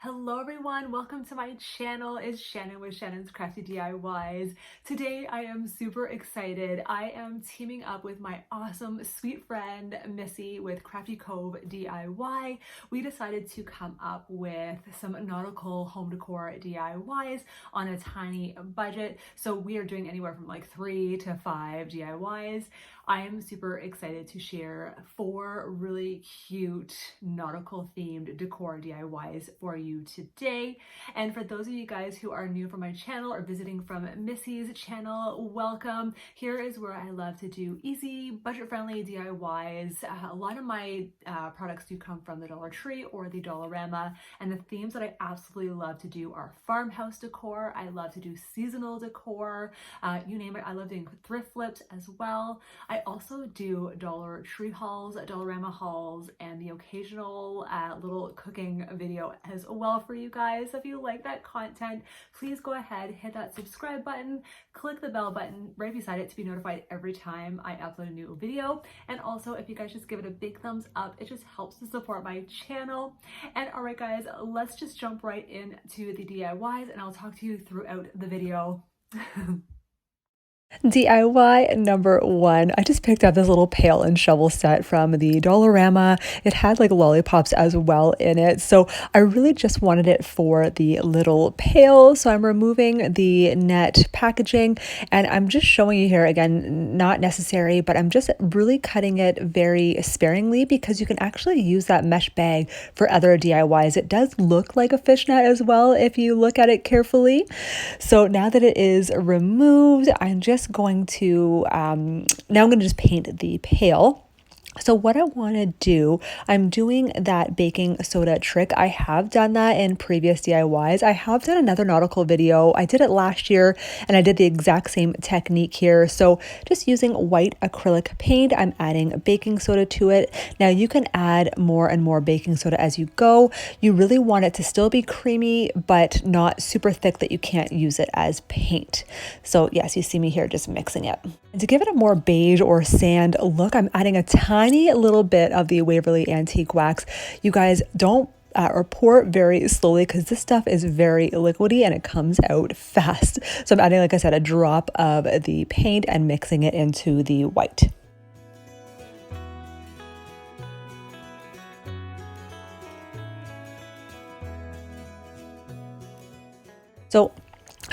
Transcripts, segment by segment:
Hello everyone, welcome to my channel. It's Shannon with Shannon's Crafty DIYs. Today I am super excited. I am teaming up with my awesome sweet friend Missy with Crafty Cove DIY. We decided to come up with some nautical home decor DIYs on a tiny budget. So we are doing anywhere from like 3 to 5 DIYs. I am super excited to share 4 really cute nautical themed decor DIYs for you today. And for those of you guys who are new from my channel or visiting from Missy's channel, welcome. Here is where I love to do easy, budget-friendly DIYs. A lot of my products do come from the Dollar Tree or the Dollarama, and the themes that I absolutely love to do are farmhouse decor. I love to do seasonal decor, you name it. I love doing thrift flips as well. I also do Dollar Tree hauls, Dollarama hauls, and the occasional little cooking video as well for you guys. If you like that content, please go ahead, hit that subscribe button, click the bell button right beside it to be notified every time I upload a new video. And also, if you guys just give it a big thumbs up, it just helps to support my channel. And all right, guys, let's just jump right into the DIYs, and I'll talk to you throughout the video. DIY number 1. I just picked up this little pail and shovel set from the Dollarama. It had like lollipops as well in it. So I really just wanted it for the little pail. So I'm removing the net packaging and I'm just showing you here again, not necessary, but I'm just really cutting it very sparingly because you can actually use that mesh bag for other DIYs. It does look like a fishnet as well if you look at it carefully. So now that it is removed, I'm just going to now I'm going to just paint the pail. So what I want to do, I'm doing that baking soda trick. I have done that in previous DIYs. I have done another nautical video. I did it last year and I did the exact same technique here. So just using white acrylic paint, I'm adding baking soda to it. Now you can add more and more baking soda as you go. You really want it to still be creamy, but not super thick that you can't use it as paint. So yes, you see me here just mixing it. And to give it a more beige or sand look, I'm adding a tiny little bit of the Waverly Antique Wax. You guys don't or pour very slowly because this stuff is very liquidy and it comes out fast. So I'm adding, like I said, a drop of the paint and mixing it into the white. So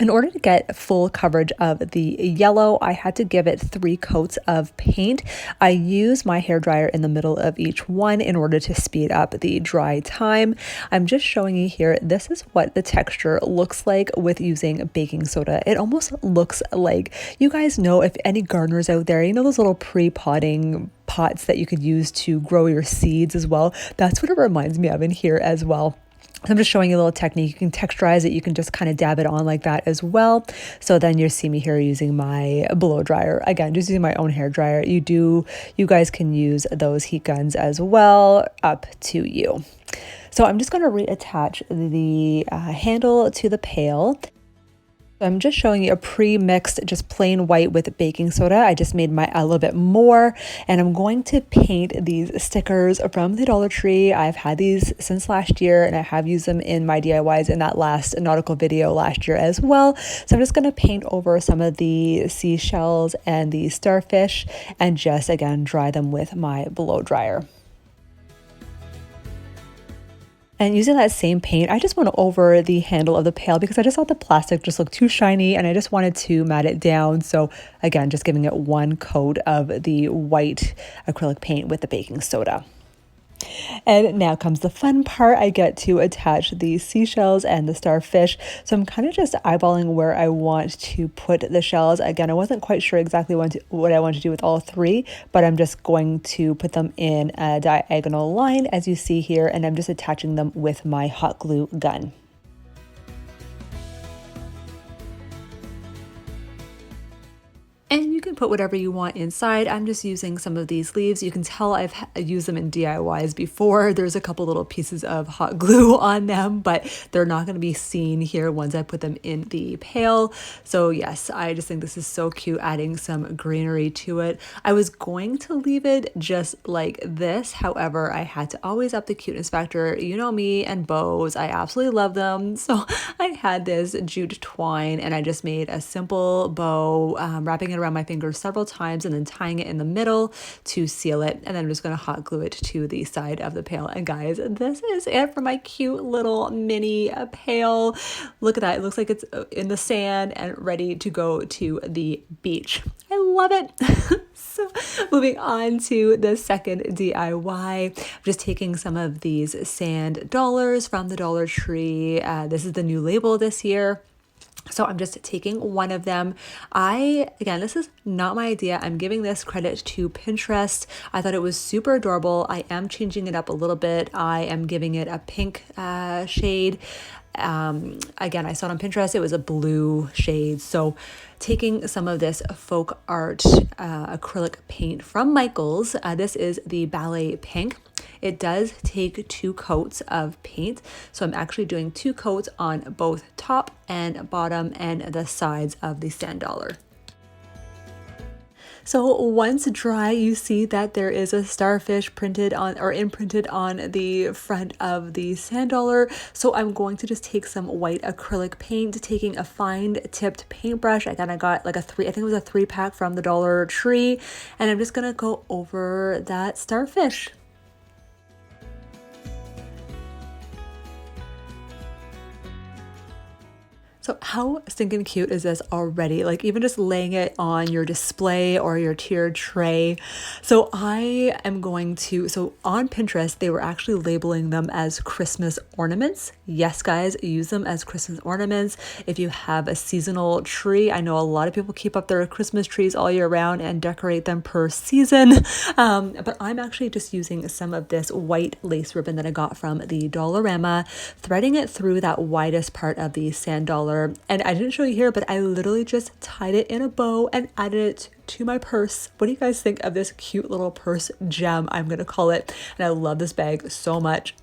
in order to get full coverage of the yellow, I had to give it 3 coats of paint. I use my hairdryer in the middle of each one in order to speed up the dry time. I'm just showing you here, this is what the texture looks like with using baking soda. It almost looks like, you guys know, if any gardeners out there, you know those little pre-potting pots that you could use to grow your seeds as well? That's what it reminds me of in here as well. I'm just showing you a little technique. You can texturize it. You can just kind of dab it on like that as well. So then you see me here using my blow dryer. Again, just using my own hair dryer. You guys can use those heat guns as well, up to you. So I'm just going to reattach the handle to the pail. I'm just showing you a pre-mixed, just plain white with baking soda. I just made my a little bit more, and I'm going to paint these stickers from the Dollar Tree. I've had these since last year, and I have used them in my DIYs in that last nautical video last year as well. So I'm just going to paint over some of the seashells and the starfish, and just again dry them with my blow dryer. And using that same paint, I just went over the handle of the pail because I just thought the plastic just looked too shiny and I just wanted to matte it down. So again, just giving it 1 coat of the white acrylic paint with the baking soda. And now comes the fun part. I get to attach the seashells and the starfish. So I'm kind of just eyeballing where I want to put the shells. Again, I wasn't quite sure exactly what I want to do with all 3, but I'm just going to put them in a diagonal line as you see here, and I'm just attaching them with my hot glue gun. And you can put whatever you want inside. I'm just using some of these leaves. You can tell I've used them in DIYs before. There's a couple little pieces of hot glue on them, but they're not going to be seen here once I put them in the pail. So yes, I just think this is so cute, adding some greenery to it. I was going to leave it just like this. However, I had to always up the cuteness factor. You know me and bows. I absolutely love them. So I had this jute twine and I just made a simple bow, wrapping it around my fingers several times and then tying it in the middle to seal it. And then I'm just going to hot glue it to the side of the pail. And guys, this is it for my cute little mini pail. Look at that. It looks like it's in the sand and ready to go to the beach. I love it. So moving on to the second DIY, I'm just taking some of these sand dollars from the Dollar Tree. This is the new label this year. So I'm just taking one of them. Again, this is not my idea. I'm giving this credit to Pinterest. I thought it was super adorable. I am changing it up a little bit. I am giving it a pink shade. Again, I saw it on Pinterest. It was a blue shade. So taking some of this folk art acrylic paint from Michaels. This is the Ballet Pink. It does take 2 coats of paint. So I'm actually doing 2 coats on both top and bottom and the sides of the sand dollar. So once dry, you see that there is a starfish printed on or imprinted on the front of the sand dollar. So I'm going to just take some white acrylic paint, taking a fine tipped paintbrush. I got like I think it was a 3-pack from the Dollar Tree, and I'm just gonna go over that starfish. So how stinking cute is this already? Like even just laying it on your display or your tiered tray. So I am going to, so on Pinterest, they were actually labeling them as Christmas ornaments. Yes, guys, use them as Christmas ornaments. If you have a seasonal tree, I know a lot of people keep up their Christmas trees all year round and decorate them per season. But I'm actually just using some of this white lace ribbon that I got from the Dollarama, threading it through that widest part of the sand dollar. And I didn't show you here, but I literally just tied it in a bow and added it to my purse. What do you guys think of this cute little purse gem, I'm gonna call it? And I love this bag so much.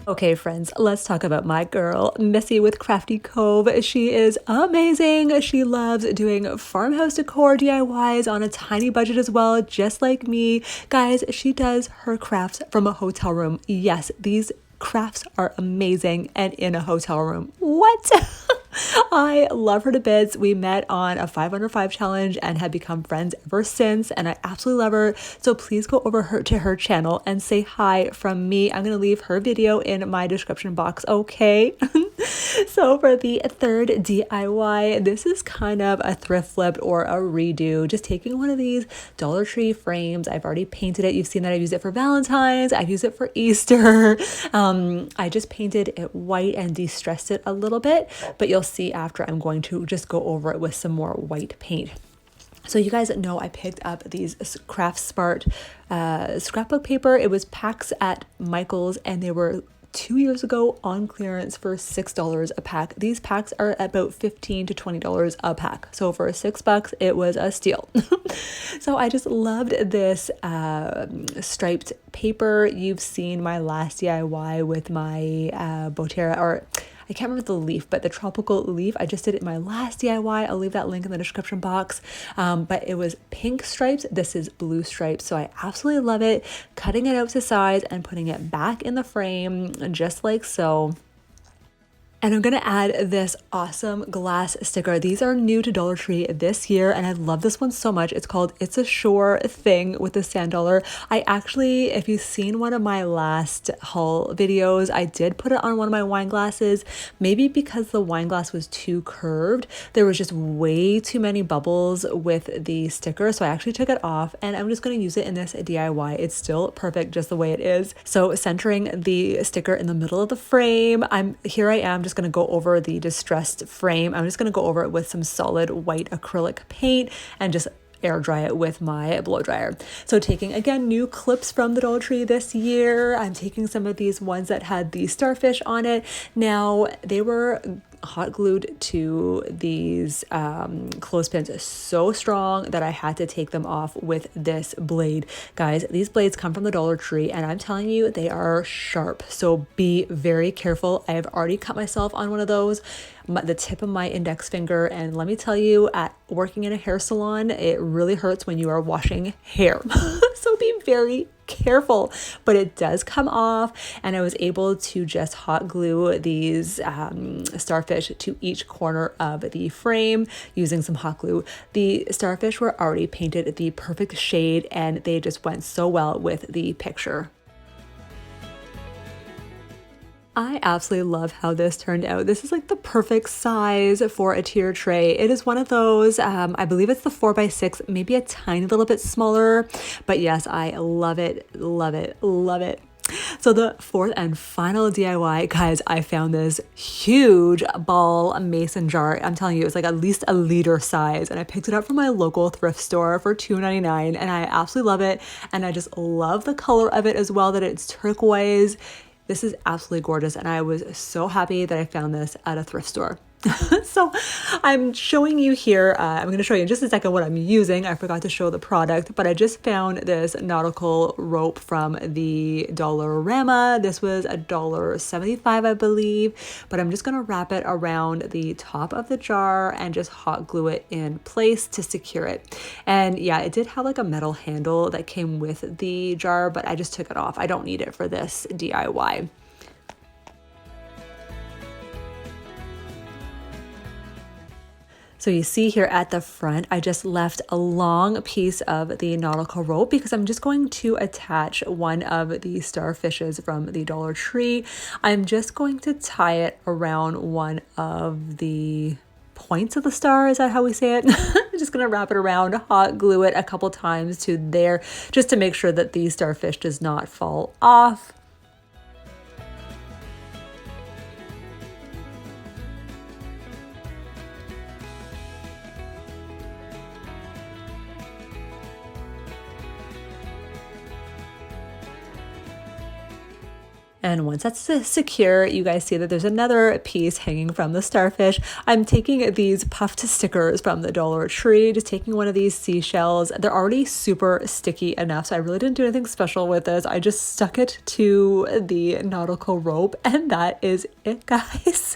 Okay, friends, let's talk about my girl, Missi with Crafty Cove. She is amazing. She loves doing farmhouse decor DIYs on a tiny budget as well, just like me. Guys, she does her crafts from a hotel room. Yes, these crafts are amazing and in a hotel room. What? I love her to bits. We met on a 5 under 5 challenge and have become friends ever since, and I absolutely love her. So please go over to her channel and say hi from me. I'm going to leave her video in my description box, okay? So for the third DIY, this is kind of a thrift flip or a redo. Just taking one of these Dollar Tree frames. I've already painted it. You've seen that I've used it for Valentine's. I've used it for Easter. I just painted it white and de-stressed it a little bit, but you'll see after I'm going to just go over it with some more white paint. So you guys know I picked up these Craft Smart scrapbook paper. It was packs at Michaels and they were 2 years ago on clearance for $6 a pack. These packs are about $15 to $20 a pack. So for $6, it was a steal. So I just loved this striped paper. You've seen my last DIY with my Botera, or I can't remember the leaf, but the tropical leaf. I just did it in my last DIY. I'll leave that link in the description box. But it was pink stripes. This is blue stripes. So I absolutely love it. Cutting it out to size and putting it back in the frame just like so. And I'm going to add this awesome glass sticker. These are new to Dollar Tree this year, and I love this one so much. It's called It's a Sure Thing with the sand dollar. I actually, if you've seen one of my last haul videos, I did put it on one of my wine glasses. Maybe because the wine glass was too curved, there was just way too many bubbles with the sticker. So I actually took it off, and I'm just going to use it in this DIY. It's still perfect just the way it is. So centering the sticker in the middle of the frame, I am just going to go over the distressed frame. I'm just going to go over it with some solid white acrylic paint and just air dry it with my blow dryer. So taking again new clips from the Dollar Tree this year. I'm taking some of these ones that had the starfish on it. Now they were hot glued to these clothespins so strong that I had to take them off with this blade. Guys, these blades come from the Dollar Tree, and I'm telling you, they are sharp. So be very careful. I have already cut myself on one of those, the tip of my index finger, and let me tell you, at working in a hair salon, it really hurts when you are washing hair. So be very careful, but it does come off, and I was able to just hot glue these starfish to each corner of the frame using some hot glue. The starfish were already painted the perfect shade, and they just went so well with the picture. I absolutely love how this turned out. This is like the perfect size for a tier tray. It is one of those, I believe it's the 4x6, maybe a tiny little bit smaller, but yes, I love it, love it, love it. So the fourth and final DIY, guys, I found this huge ball mason jar. I'm telling you, it was like at least a liter size, and I picked it up from my local thrift store for $2.99, and I absolutely love it. And I just love the color of it as well, that it's turquoise. This is absolutely gorgeous, and I was so happy that I found this at a thrift store. So I'm showing you here, I'm going to show you in just a second what I'm using. I forgot to show the product, but I just found this nautical rope from the Dollarama. This was $1.75, I believe, but I'm just going to wrap it around the top of the jar and just hot glue it in place to secure it. And yeah, it did have like a metal handle that came with the jar, but I just took it off. I don't need it for this DIY. So you see here at the front, I just left a long piece of the nautical rope because I'm just going to attach one of the starfishes from the Dollar Tree. I'm just going to tie it around one of the points of the star. Is that how we say it? I'm just going to wrap it around, hot glue it a couple times to there, just to make sure that the starfish does not fall off. And once that's secure, you guys see that there's another piece hanging from the starfish. I'm taking these puffed stickers from the Dollar Tree, just taking one of these seashells. They're already super sticky enough, so I really didn't do anything special with this. I just stuck it to the nautical rope, and that is it, guys.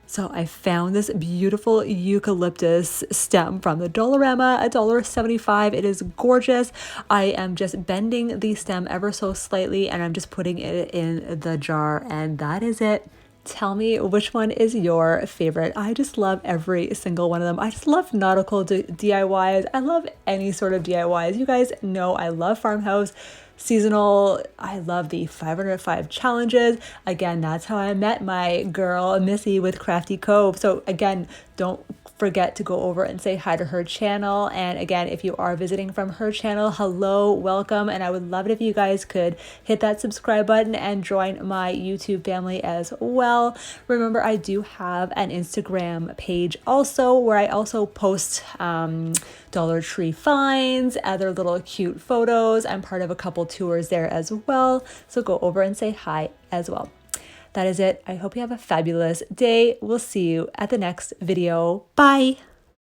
So I found this beautiful eucalyptus stem from the Dollarama, $1.75. It is gorgeous. I am just bending the stem ever so slightly, and I'm just putting it in the jar, and that is it. Tell me which one is your favorite. I just love every single one of them. I just love nautical DIYs. I love any sort of DIYs. You guys know I love farmhouse, seasonal. I love the 505 challenges. Again, that's how I met my girl Missi with Crafty Cove. So again, don't forget to go over and say hi to her channel. And again, if you are visiting from her channel, hello, welcome. And I would love it if you guys could hit that subscribe button and join my YouTube family as well. Remember, I do have an Instagram page also, where I also post Dollar Tree finds, other little cute photos. I'm part of a couple tours there as well. So go over and say hi as well. That is it. I hope you have a fabulous day. We'll see you at the next video. Bye.